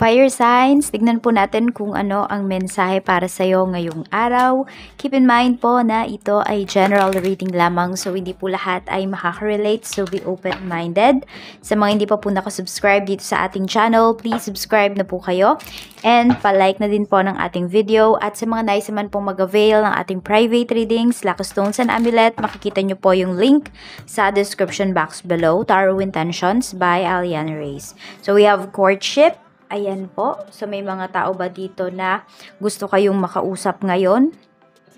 Fire signs, tignan po natin kung ano ang mensahe para sa iyo ngayong araw. Keep in mind po na ito ay general reading lamang, so hindi po lahat ay makaka-relate, so be open-minded. Sa mga hindi pa po nakasubscribe dito sa ating channel, please subscribe na po kayo. And palike na din po ng ating video. At sa mga nais naman pong mag-avail ng ating private readings, Lucky Stones and Amulet, makikita nyo po yung link sa description box below. Tarot Intentions by Aliana Reyes. So we have courtship. Ayan po. So, may mga tao ba dito na gusto kayong makausap ngayon?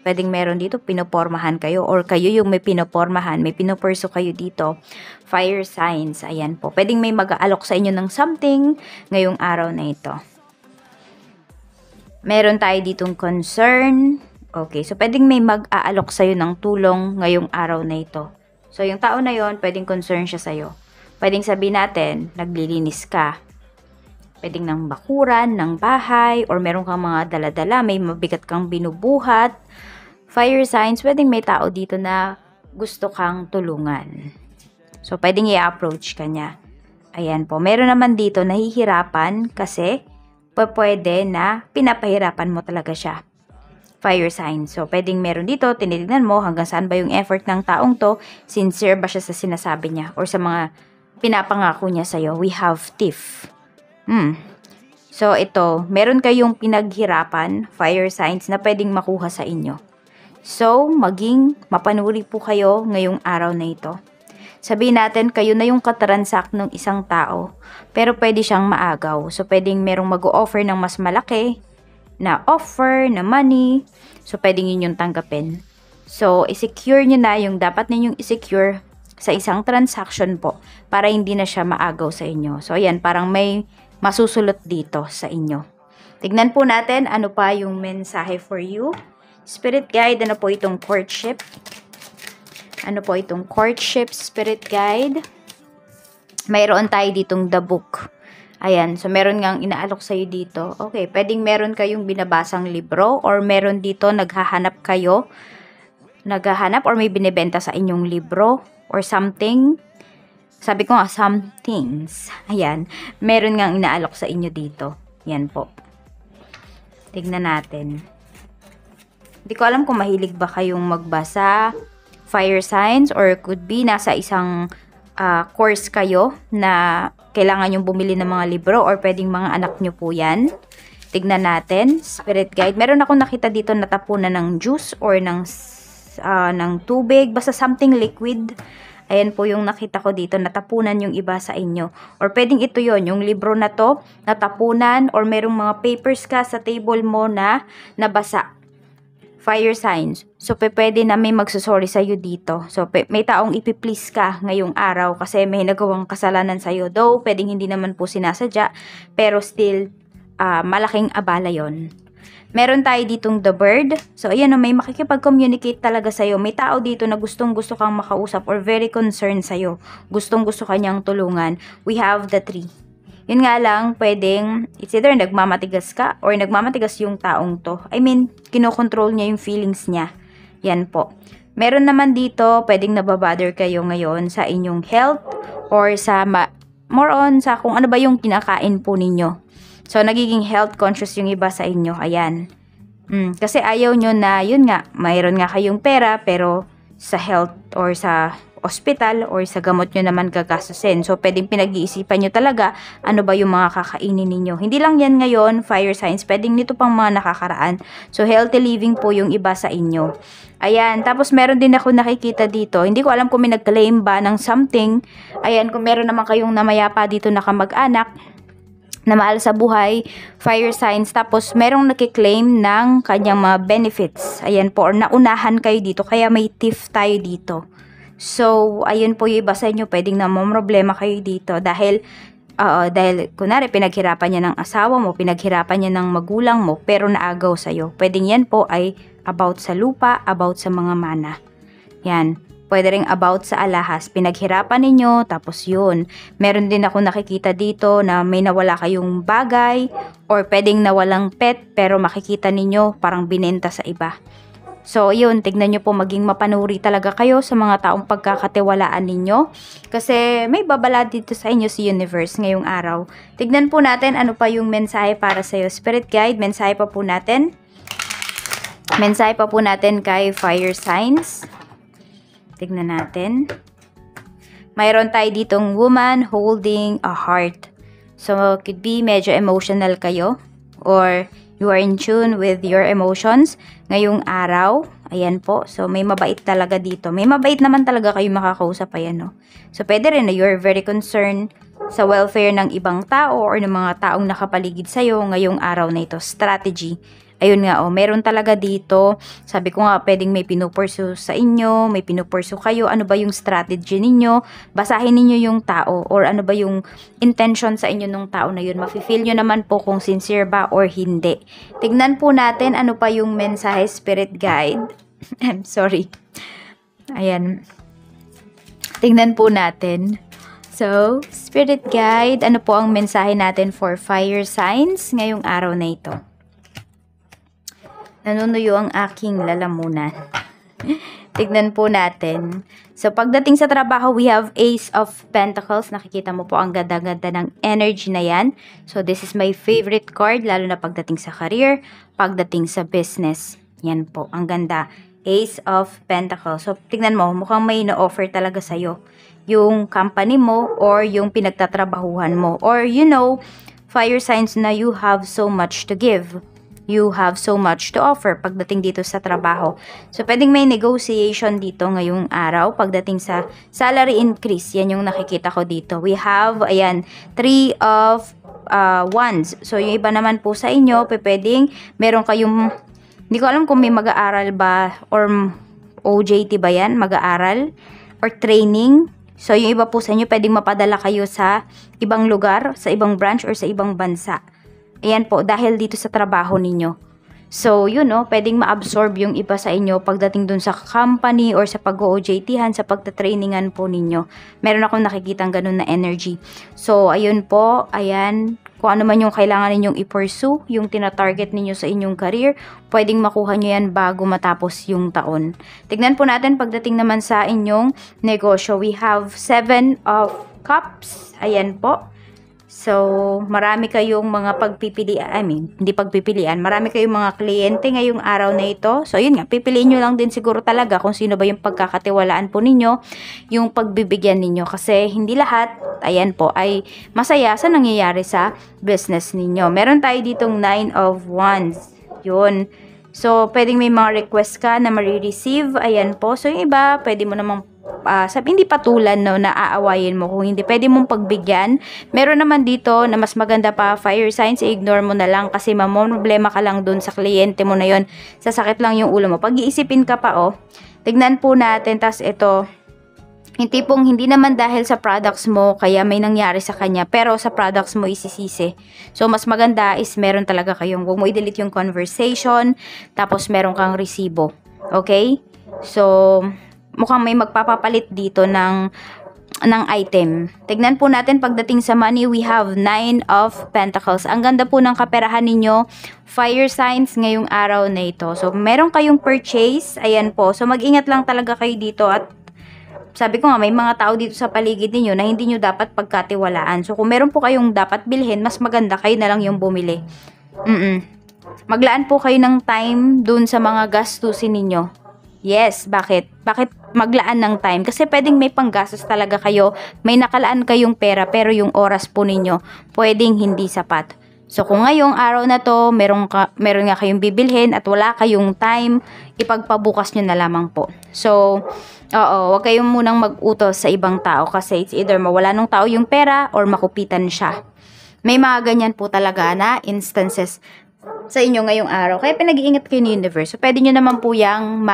Pwedeng meron dito, pinopormahan kayo. Or kayo yung may pinopormahan, may pinopurso kayo dito. Fire signs. Ayan po. Pwedeng may mag-aalok sa inyo ng something ngayong araw na ito. Meron tayo ditong concern. Okay. So, pwedeng may mag-aalok sa'yo ng tulong ngayong araw na ito. So, yung tao na yon pwedeng concern siya sa'yo. Pwedeng sabihin natin, naglilinis ka. Pwedeng ng bakuran, ng bahay, or meron kang mga dala-dala, may mabigat kang binubuhat. Fire signs, pwedeng may tao dito na gusto kang tulungan. So, pwedeng i-approach ka niya. Ayan po. Meron naman dito nahihirapan kasi pwede na pinapahirapan mo talaga siya. Fire signs. So, pwedeng meron dito, tinitignan mo hanggang saan ba yung effort ng taong to, sincere ba siya sa sinasabi niya, or sa mga pinapangako niya sa'yo. We have thief. So, ito, meron kayong pinaghirapan, fire signs, na pwedeng makuha sa inyo. So, maging mapanuri po kayo ngayong araw na ito. Sabihin natin, kayo na yung katransak ng isang tao, pero pwede siyang maagaw. So, pwedeng merong mag-o-offer ng mas malaki na offer, na money. So, pwedeng yun yung tanggapin. So, i-secure nyo na yung dapat ninyong i-secure sa isang transaction po para hindi na siya maagaw sa inyo. So, ayan, parang may masusulot dito sa inyo. Tignan po natin ano pa yung mensahe for you. Spirit guide, ano po itong courtship? Ano po itong courtship, spirit guide? Mayroon tayo ditong the book. Ayan, so meron ngang inaalok sa'yo dito. Okay, pwedeng meron kayong binabasang libro or meron dito naghahanap kayo. Naghahanap or may binibenta sa inyong libro or something. Sabi ko nga, some things. Ayan. Meron ngang inaalok sa inyo dito. Yan po. Tignan natin. Hindi ko alam kung mahilig ba kayong magbasa, fire signs, or could be nasa isang course kayo na kailangan yung bumili ng mga libro or pwedeng mga anak nyo po yan. Tignan natin. Spirit guide. Meron akong nakita dito na tapunan ng juice or ng tubig. Basta something liquid. Ayan po yung nakita ko dito, natapunan yung iba sa inyo. Or pwedeng ito yon yung libro na to, natapunan, or merong mga papers ka sa table mo na nabasa. Fire signs. So, pwede na may magsusorry sa'yo dito. So, may taong ipiplease ka ngayong araw kasi may nagawang kasalanan sa'yo. Though, pwedeng hindi naman po sinasadya, pero still, malaking abala yon. Meron tayo ditong the bird. So, ayan o, may makikipag-communicate talaga sa'yo. May tao dito na gustong-gusto kang makausap or very concerned sa'yo. Gustong-gusto kanyang tulungan. We have the tree. Yun nga lang, pwedeng, it's either nagmamatigas ka or nagmamatigas yung taong to. I mean, kinokontrol niya yung feelings niya. Yan po. Meron naman dito, pwedeng nababother kayo ngayon sa inyong health or sa, more on sa kung ano ba yung kinakain po ninyo. So, nagiging health conscious yung iba sa inyo. Ayan. Kasi ayaw nyo na, yun nga, mayroon nga kayong pera, pero sa health or sa hospital or sa gamot nyo naman gagastusin. So, pwedeng pinag-iisipan nyo talaga ano ba yung mga kakainin ninyo. Hindi lang yan ngayon, fire signs. Pwedeng nito pang mga nakakaraan. So, healthy living po yung iba sa inyo. Ayan. Tapos, meron din ako nakikita dito. Hindi ko alam kung may nag-claim ba ng something. Ayan. Kung meron naman kayong namayapa dito na kamag-anak na mahal sa buhay, fire signs, tapos merong nakiklaim ng kanyang mga benefits. Ayan po, or naunahan kayo dito, kaya may thief tayo dito. So, ayun po yung iba sa inyo, pwedeng namomroblema kayo dito dahil kunwari, pinaghirapan niya ng asawa mo, pinaghirapan niya ng magulang mo, pero naagaw sa'yo. Pwedeng yan po ay about sa lupa, about sa mga mana. Yan. Pwede rin about sa alahas. Pinaghirapan ninyo, tapos yun. Meron din ako nakikita dito na may nawala kayong bagay or pwedeng nawalang pet pero makikita ninyo parang binenta sa iba. So, yun, tignan nyo po maging mapanuri talaga kayo sa mga taong pagkakatiwalaan ninyo. Kasi may babala dito sa inyo si Universe ngayong araw. Tignan po natin ano pa yung mensahe para sa'yo. Spirit Guide, mensahe pa po natin. Mensahe pa po natin kay Fire Signs. Tignan natin. Mayroon tayo ditong woman holding a heart. So, could be medyo emotional kayo. Or you are in tune with your emotions ngayong araw. Ayan po. So, may mabait talaga dito. May mabait naman talaga kayo makakausap. Ayan, no? So, pwede rin na you're very concerned sa welfare ng ibang tao or ng mga taong nakapaligid sa'yo ngayong araw na ito. Strategy. Ayun nga, meron talaga dito. Sabi ko nga, pwedeng may pinupursu sa inyo, may pinupursu kayo. Ano ba yung strategy ninyo? Basahin ninyo yung tao or ano ba yung intention sa inyo ng tao na yun. Mafe-feel nyo naman po kung sincere ba or hindi. Tignan po natin ano pa yung mensahe Spirit Guide. I'm sorry. Ayan. Tignan po natin. So, Spirit Guide, ano po ang mensahe natin for fire signs ngayong araw na ito? Nanunuyo ang aking lalamunan. Tignan po natin. So, pagdating sa trabaho, we have Ace of Pentacles. Nakikita mo po ang ganda-ganda ng energy na yan. So, this is my favorite card, lalo na pagdating sa career, pagdating sa business. Yan po, ang ganda. Ace of Pentacles. So, tignan mo, mukhang may na-offer talaga sa'yo. Yung company mo or yung pinagtatrabahuhan mo. Or, you know, fire signs na you have so much to give. You have so much to offer pagdating dito sa trabaho. So, pwedeng may negotiation dito ngayong araw pagdating sa salary increase. Yan yung nakikita ko dito. We have, ayan, 3 of wands. So, yung iba naman po sa inyo, pwedeng meron kayong, hindi ko alam kung may mag-aaral ba or OJT ba yan, mag-aaral or training. So, yung iba po sa inyo, pwedeng mapadala kayo sa ibang lugar, sa ibang branch or sa ibang bansa. Ayan po, dahil dito sa trabaho ninyo. So, yun no, pwedeng ma-absorb yung iba sa inyo pagdating dun sa company or sa pag-OJT-han, sa pagtatrainingan po ninyo. Meron akong nakikitang ganun na energy. So, ayun po, ayan, kung ano man yung kailangan ninyong i-pursue, yung tina-target ninyo sa inyong career, pwedeng makuha nyo yan bago matapos yung taon. Tignan po natin pagdating naman sa inyong negosyo. We have 7 of Cups. Ayan po. So, marami kayong mga pagpipilian, hindi pagpipilian, marami kayong mga kliyente ngayong araw na ito. So, yun nga, pipiliin nyo lang din siguro talaga kung sino ba yung pagkakatiwalaan po ninyo, yung pagbibigyan ninyo. Kasi hindi lahat, ayan po, ay masaya sa nangyayari sa business ninyo. Meron tayo ditong 9 of Wands. Yun. So, pwedeng may mga request ka na marireceive. Ayan po. So, yung iba, pwede mo namang hindi patulan no, na aawayin mo kung hindi pwede mong pagbigyan. Meron naman dito na mas maganda pa, fire signs, ignore mo na lang kasi problema ka lang dun sa kliyente mo na yon. Sasakit lang yung ulo mo. Pag-iisipin ka pa tignan po natin, tas ito, yung tipong hindi naman dahil sa products mo kaya may nangyari sa kanya, pero sa products mo isisisi. So, mas maganda is meron talaga kayong, huwag mo i-delete yung conversation, tapos meron kang resibo. Okay? So, mukhang may magpapapalit dito ng item. Tignan po natin pagdating sa money, we have 9 of Pentacles. Ang ganda po ng kaperahan ninyo, fire signs ngayong araw na ito. So, meron kayong purchase, ayan po. So, mag-ingat lang talaga kayo dito at sabi ko nga, may mga tao dito sa paligid ninyo na hindi nyo dapat pagkatiwalaan. So, kung meron po kayong dapat bilhin, mas maganda kayo na lang yung bumili. Maglaan po kayo ng time dun sa mga gastusin ninyo. Yes, bakit? Bakit maglaan ng time? Kasi pwedeng may panggastos talaga kayo, may nakalaan kayong pera, pero yung oras po ninyo, pwedeng hindi sapat. So, kung ngayong araw na to, meron nga kayong bibilhin at wala kayong time, ipagpabukas nyo na lamang po. So, wag kayong munang mag-utos sa ibang tao kasi it's either mawala nung tao yung pera or makupitan siya. May mga ganyan po talaga na instances sa inyo ngayong araw. Kaya pinag-iingat kayo ni Universe. So, pwede nyo naman po yung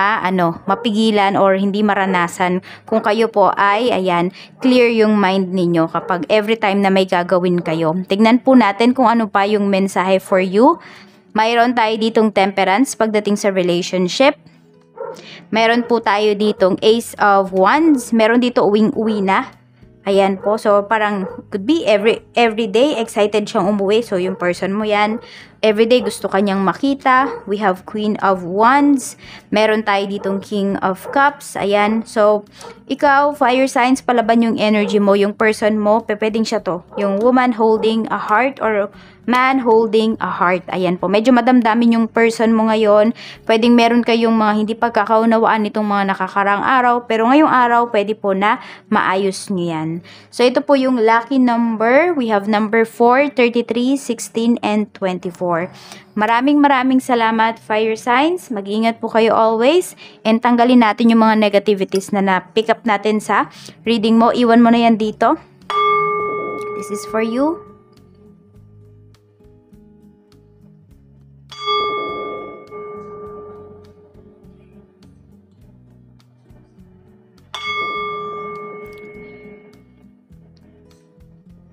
mapigilan or hindi maranasan kung kayo po ay, ayan, clear yung mind ninyo kapag every time na may gagawin kayo. Tignan po natin kung ano pa yung mensahe for you. Mayroon tayo ditong temperance pagdating sa relationship. Meron po tayo ditong Ace of Wands. Meron dito uwing-uwi na. Ayan po. So, parang could be every day excited siyang umuwi. So, yung person mo yan, everyday gusto kanyang makita. We have Queen of Wands. Meron tayo ditong King of Cups. Ayan. So, ikaw, fire signs, palaban yung energy mo. Yung person mo, pwedeng siya to. Yung woman holding a heart or man holding a heart. Ayan po. Medyo madamdamin yung person mo ngayon. Pwedeng meron kayong mga hindi pagkakaunawaan nitong mga nakakarang araw. Pero ngayong araw, pwede po na maayos nyo yan. So, ito po yung lucky number. We have number 4, 33, 16, and 24. Maraming salamat, fire signs. Mag-ingat po kayo always. And tanggalin natin yung mga negativities na na-pick up natin sa reading mo. Iwan mo na yan dito. This is for you.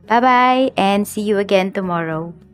Bye-bye and see you again tomorrow.